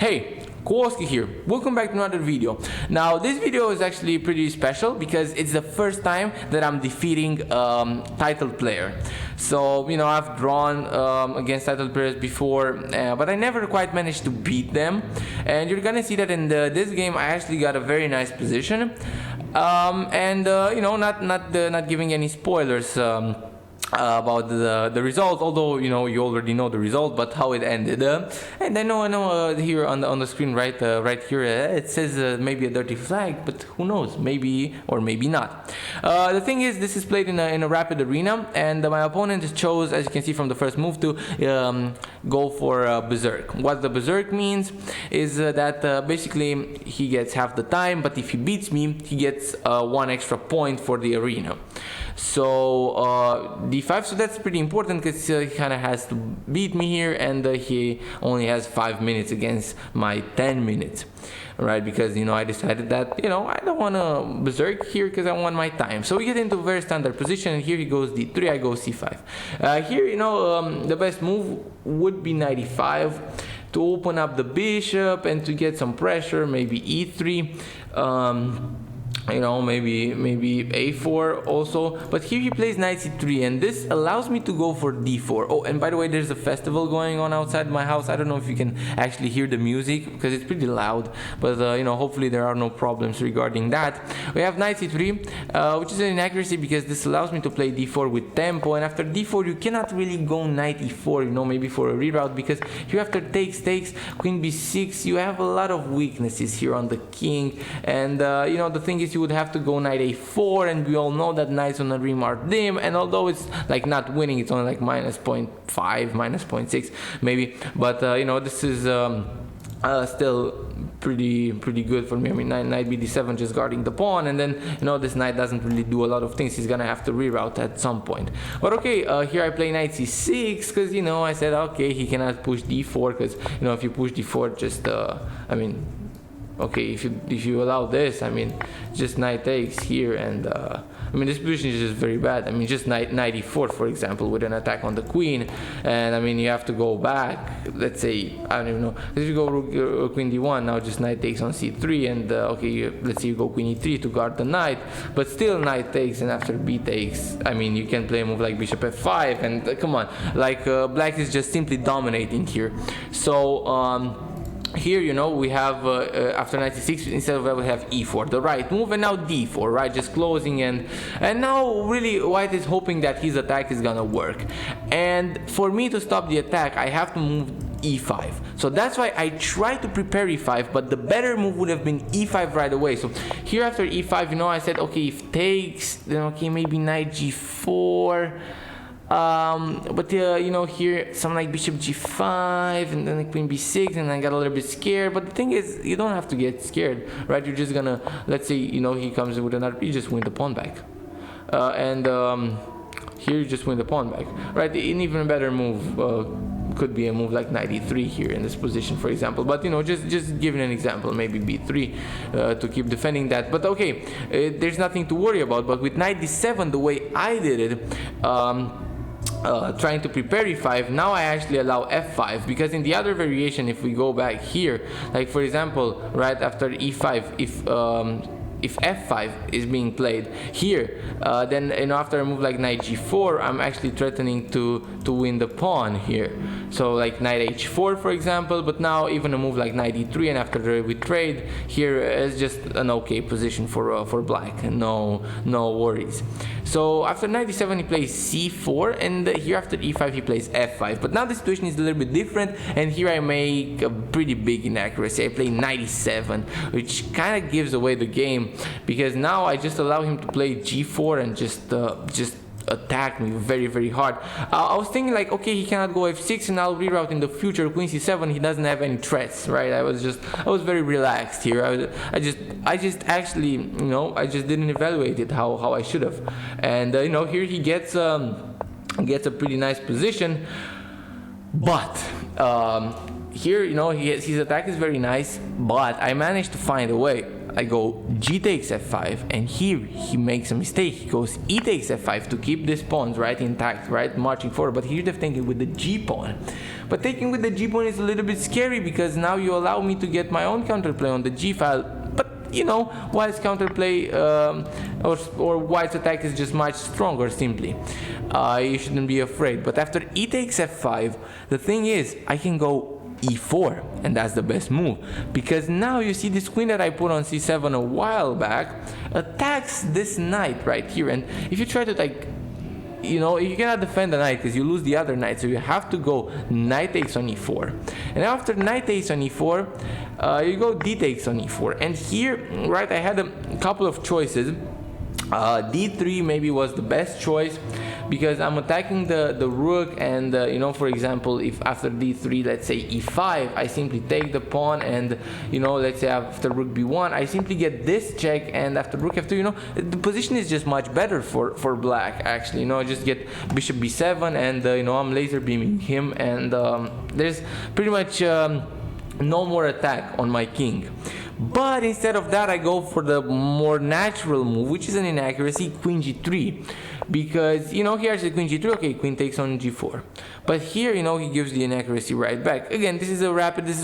Hey, Kowalski here. Welcome back to another video. Now this video is actually pretty special because it's the first time that I'm defeating titled player. So I've drawn against titled players before, but I never quite managed to beat them. And you're gonna see that in this game I actually got a very nice position. Not giving any spoilers about the result, although you already know the result, but how it ended. And I know here on the screen right here it says maybe a dirty flag, but who knows, maybe or maybe not. The thing is, this is played in a rapid arena, and my opponent chose, as you can see from the first move, to go for Berserk. What the Berserk means is that basically he gets half the time, but if he beats me he gets 1 extra point for the arena. So d5, so that's pretty important because he kind of has to beat me here, and he only has 5 minutes against my 10 minutes, right? Because I decided that I don't want to Berserk here because I want my time. So we get into a very standard position, and here he goes d3, I go c5. Here the best move would be knight e5 to open up the bishop and to get some pressure, maybe e3. Maybe a4 also, but here he plays knight c3, and this allows me to go for d4. Oh, and by the way, there's a festival going on outside my house. I don't know if you can actually hear the music because it's pretty loud, but hopefully there are no problems regarding that. We have knight c3, which is an inaccuracy because this allows me to play d4 with tempo, and after d4 you cannot really go knight e4, maybe for a reroute, because here after takes, queen b6, you have a lot of weaknesses here on the king, and the thing is, you would have to go knight a4, and we all know that knights on the rim are dim, and although it's like not winning, it's only like minus 0.5, minus 0.6 maybe, but this is still pretty good for me. I mean, knight bd7 just guarding the pawn, and then this knight doesn't really do a lot of things. He's gonna have to reroute at some point. But okay, here I play knight c6 because I said okay, he cannot push d4 because if you push d4, just okay, if you allow this, just knight takes here, and this position is just very bad. Just knight e4, for example, with an attack on the queen, and you have to go back. Let's say, I don't even know, if you go queen d1, now just knight takes on c3, and let's say you go queen e3 to guard the knight, but still knight takes, and after b takes, you can play a move like bishop f5, and come on, like black is just simply dominating here. So here we have after knight c6, instead of that we have e4, the right move, and now d4, right, just closing, and now really white is hoping that his attack is gonna work, and for me to stop the attack I have to move e5. So that's why I try to prepare e5, but the better move would have been e5 right away. So here after e5, I said okay, if takes, then okay, maybe knight g4, but here something like bishop g5, and then like queen b6, and I got a little bit scared. But the thing is, you don't have to get scared, right? You're just gonna, let's say he comes in with another, you just win the pawn back, here you just win the pawn back, right? An even better move could be a move like knight e3 here in this position, for example, but just giving an example, maybe b3 to keep defending that. But okay, there's nothing to worry about. But with knight d7, the way I did it, trying to prepare e5, now I actually allow f5, because in the other variation, if we go back here, like for example, right after e5, if f5 is being played here, then after a move like knight g4, I'm actually threatening to win the pawn here. So like knight h4, for example, but now even a move like knight e3, and after we trade here is just an okay position for black, no worries. So after knight d7 he plays c4, and here after e5 he plays f5. But now the situation is a little bit different, and here I make a pretty big inaccuracy. I play knight e7, which kind of gives away the game, because now I just allow him to play g4 and just attack me very, very hard. I was thinking like, okay, he cannot go f6, and I'll reroute in the future queen c7. He doesn't have any threats, right? I was very relaxed here. I just actually, I just didn't evaluate it how I should have. And here he gets a pretty nice position, but here his attack is very nice, but I managed to find a way. I go g takes f5, and here he makes a mistake. He goes e takes f5 to keep this pawns, right, intact, right, marching forward. But here's the thinking with the g pawn. But taking with the g pawn is a little bit scary, because now you allow me to get my own counterplay on the g file. But you know, white's counterplay or white's attack is just much stronger simply. You shouldn't be afraid. But after e takes f5, the thing is, I can go e4, and that's the best move, because now you see this queen that I put on c7 a while back attacks this knight right here. And if you try to, like, you know, you cannot defend the knight because you lose the other knight, so you have to go knight takes on e4, and after knight takes on e4, you go d takes on e4. And here, right, I had a couple of choices. d3 maybe was the best choice, because I'm attacking the rook, and you know, for example, if after d3, let's say e5, I simply take the pawn, and you know, let's say after rook b1, I simply get this check, and after rook f2, you know, the position is just much better for black, actually. You know, I just get bishop b7, and you know, I'm laser beaming him, and there's pretty much no more attack on my king. But instead of that, I go for the more natural move, which is an inaccuracy, queen g3. Because, you know, here's the queen g3, okay, queen takes on g4. But here, you know, he gives the inaccuracy right back. Again, this is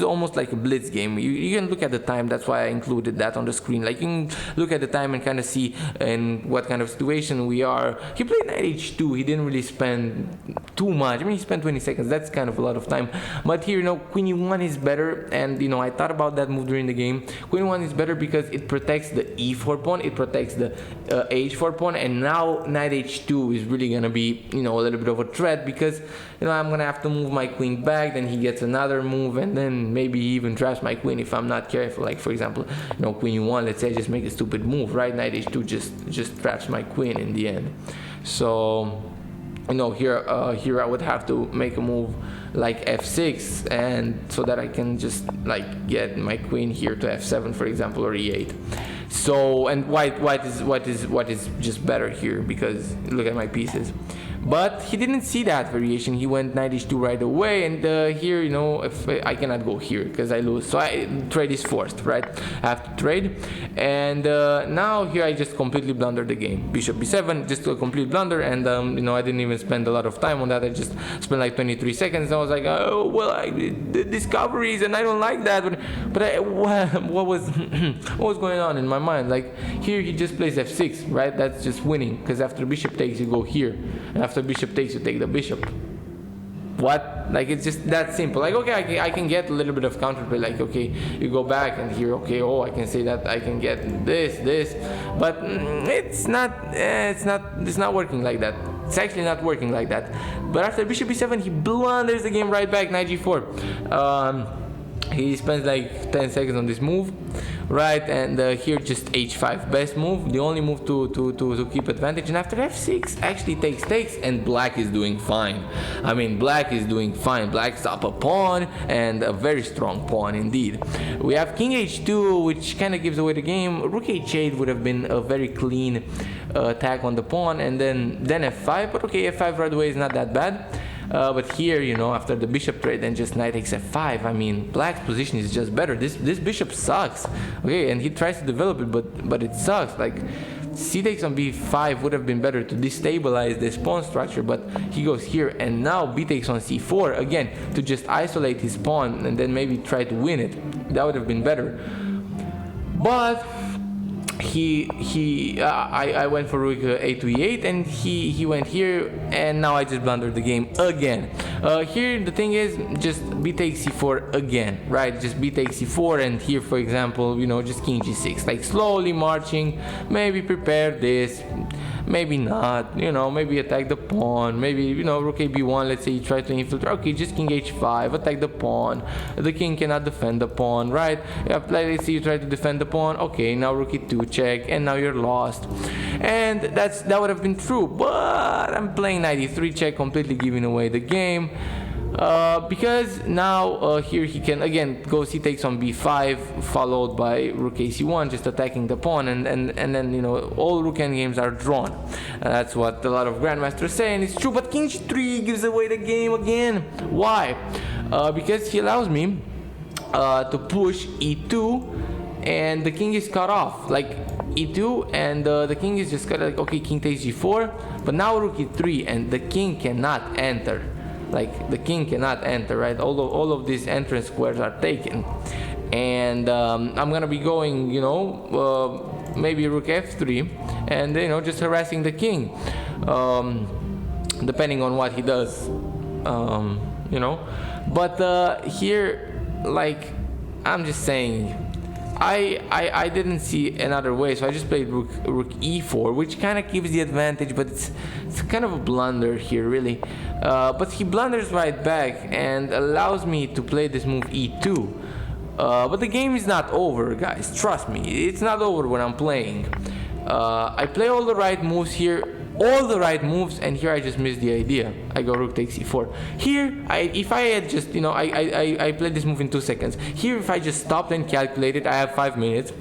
almost like a blitz game. You can look at the time, that's why I included that on the screen. Like, you can look at the time and kind of see in what kind of situation we are. He played knight h2, he didn't really spend too much. I mean, he spent 20 seconds, that's kind of a lot of time. But here, you know, queen e1 is better, and, you know, I thought about that move during the game. Queen e1 is better because it protects the e4 pawn, it protects the h4 pawn, and now knight h2 is really gonna be, you know, a little bit of a threat, because, you know, I'm gonna have to move my queen back, then he gets another move, and then maybe he even traps my queen if I'm not careful. Like, for example, you know, queen e1, let's say I just make a stupid move, right? Knight h2 just traps my queen in the end. So, you know, here I would have to make a move like f6, and so that I can just like get my queen here to f7, for example, or e8. So, and white is just better here, because look at my pieces. But he didn't see that variation. He went knight h2 right away, and here, you know, if I cannot go here because I lose, so trade is forced, right? I have to trade, and now here I just completely blundered the game. Bishop b7, just a complete blunder, and you know, I didn't even spend a lot of time on that. I just spent like 23 seconds. And I was like, oh well, the discoveries, and I don't like that. But what was going on in my mind? Like, here he just plays f6, right? That's just winning, because after bishop takes, you go here, and after bishop takes, you take the bishop. What? Like, it's just that simple. Like, okay, I can get a little bit of counterplay. Like, okay, you go back, and here, okay, oh, I can say that I can get this, but it's not working like that. It's actually not working like that. But after bishop b7, he blunders the game right back, knight g4. He spends like 10 seconds on this move, right? And here just h5, best move, the only move to keep advantage. And after f6, actually takes, and black is doing fine. I mean, black is doing fine. Black's up a pawn, and a very strong pawn indeed. We have king h2, which kind of gives away the game. Rook h8 would have been a very clean attack on the pawn, and then f5. But okay, f5 right away is not that bad. But here, you know, after the bishop trade and just knight takes f5, I mean, black's position is just better. This bishop sucks. Okay, and he tries to develop it, but it sucks. Like, c takes on b5 would have been better to destabilize this pawn structure, but he goes here, and now b takes on c4 again to just isolate his pawn and then maybe try to win it. That would have been better. But I went for rook a to e8, and he went here, and now I just blundered the game again. Here the thing is, just b takes c4 again, right? Just b takes c4, and here, for example, you know, just king g6, like slowly marching, maybe prepare this, maybe not, you know, maybe attack the pawn, maybe, you know, rook a b1, let's say you try to infiltrate, okay, just king h5, attack the pawn, the king cannot defend the pawn, right? Let's say you try to defend the pawn, okay, now rook e2 check, and now you're lost. And that would have been true, but I'm playing knight e3 check, completely giving away the game. Because now here he can again go c takes on b5, followed by rook ac1, just attacking the pawn, and then, you know, all rook endgames are drawn. That's what a lot of grandmasters say, and it's true. But king g3 gives away the game again. Why? Because he allows me to push e2, and the king is cut off, like e2, and the king is just cut, like, okay, king takes g4, but now rook e3, and the king cannot enter. Like, the king cannot enter, right? All of these entrance squares are taken. And I'm gonna be going, you know, maybe rook f3, and, you know, just harassing the king, depending on what he does, you know. But here, like, I'm just saying, I didn't see another way, so I just played rook e4, which kind of gives the advantage, but it's kind of a blunder here, really. But he blunders right back and allows me to play this move e2. But the game is not over, guys. Trust me, it's not over when I'm playing. I play all the right moves here, all the right moves, and here I just missed the idea. I go rook takes e4. Here, if I had just, you know, I played this move in 2 seconds. Here, if I just stopped and calculated, I have 5 minutes.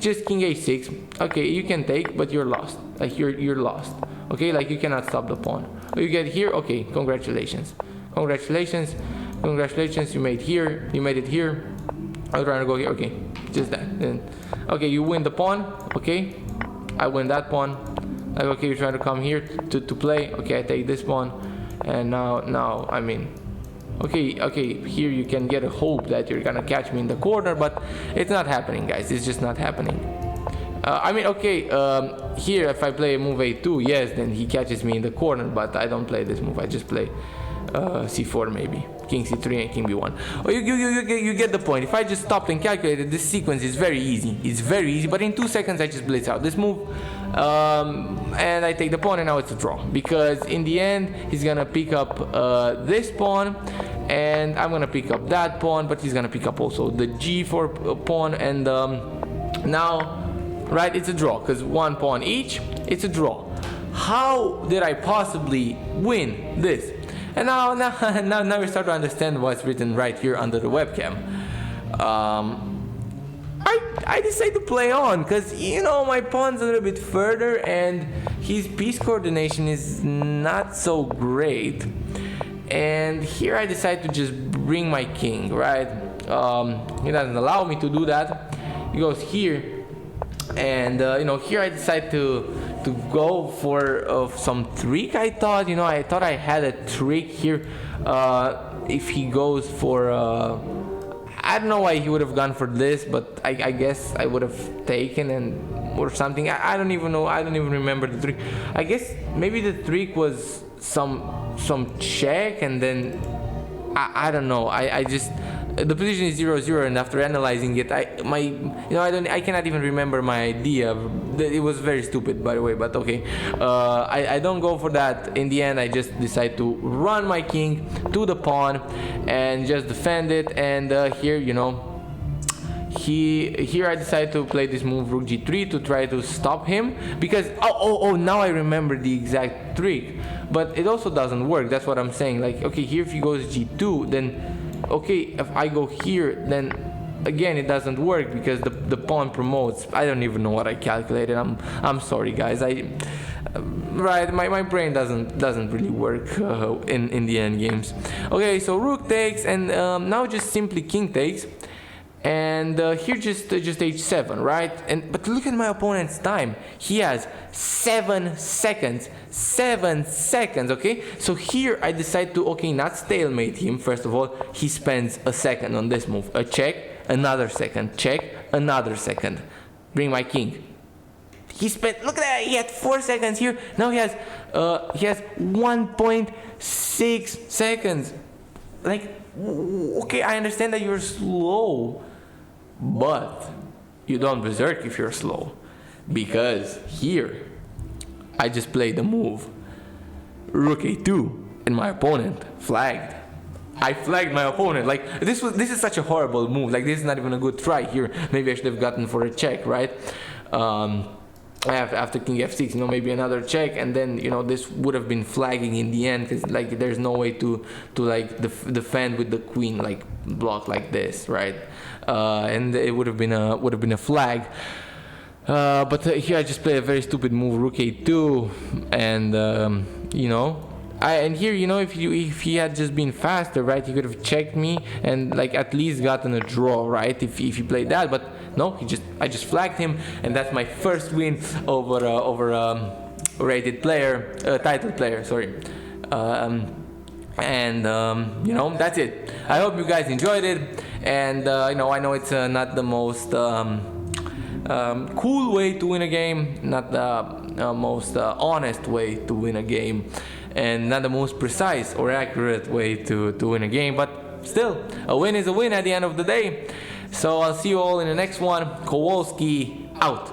Just king h6. Okay, you can take, but you're lost. Like, you're lost. Okay, like, you cannot stop the pawn. You get here. Okay, congratulations, congratulations, congratulations. You made here. You made it here. I was trying to go here. Okay, just that. Then, okay, you win the pawn. Okay, I win that pawn. Like, okay, you're trying to come here to play. Okay, I take this pawn, and now I mean, okay, here you can get a hope that you're gonna catch me in the corner, but it's not happening, guys. It's just not happening. I mean, okay, here if I play a move a2, yes, then he catches me in the corner, but I don't play this move. I just play c4 maybe. King c3 and king b1. Oh, you get the point. If I just stopped and calculated, this sequence is very easy. It's very easy, but in 2 seconds I just blitz out this move, and I take the pawn, and now it's a draw, because in the end he's gonna pick up this pawn, and I'm gonna pick up that pawn, but he's gonna pick up also the g4 pawn, and now, right, it's a draw, because 1 pawn each. It's a draw. How did I possibly win this? And now we start to understand what's written right here under the webcam. I decided to play on, because, you know, my pawn's a little bit further, and his piece coordination is not so great. And here I decide to just bring my king, right? He doesn't allow me to do that. He goes here, and you know, here I decide to go for some trick. I thought I had a trick here. If he goes for I don't know why he would have gone for this, but I guess I would have taken or something. I don't even know. I don't even remember the trick. I guess maybe the trick was some check, and then I don't know. I just, the position is 0-0, and after analyzing it, I cannot even remember my idea. It was very stupid, by the way, but okay. I don't go for that. In the end, I just decide to run my king to the pawn and just defend it. And here, you know, here I decide to play this move rook g3 to try to stop him, because now I remember the exact trick, but it also doesn't work. That's what I'm saying. Like, okay, here if he goes g2, then okay, if I go here, then again it doesn't work because the pawn promotes. I don't even know what I calculated. I'm sorry, guys. Right, my brain doesn't really work in the end games. Okay, so rook takes, and now just simply king takes, and here just h7, right? But look at my opponent's time. He has 7 seconds. 7 seconds, okay? So here I decide to, okay, not stalemate him. First of all, he spends a second on this move. A check, another second, check, another second. Bring my king. He spent, look at that, he had 4 seconds here. Now he has 1.6 seconds. Like, okay, I understand that you're slow, but you don't berserk if you're slow, because here I just played the move rook a2, and my opponent flagged. I flagged my opponent. Like, this is such a horrible move. Like, this is not even a good try here. Maybe I should have gotten for a check, right? After king f6, you know, maybe another check, and then, you know, this would have been flagging in the end, because like there's no way to like defend with the queen, like block like this, right? And it would have been a flag. But here I just play a very stupid move, rook a2, and you know, And here, you know, if he had just been faster, right, he could have checked me and like at least gotten a draw, right? If he played that, but no, I just flagged him, and that's my first win over rated player, titled player, sorry. You know, that's it. I hope you guys enjoyed it, and you know, I know it's not the most cool way to win a game, not the most honest way to win a game, and not the most precise or accurate way to win a game, but still, a win is a win at the end of the day. So I'll see you all in the next one. Kowalski out.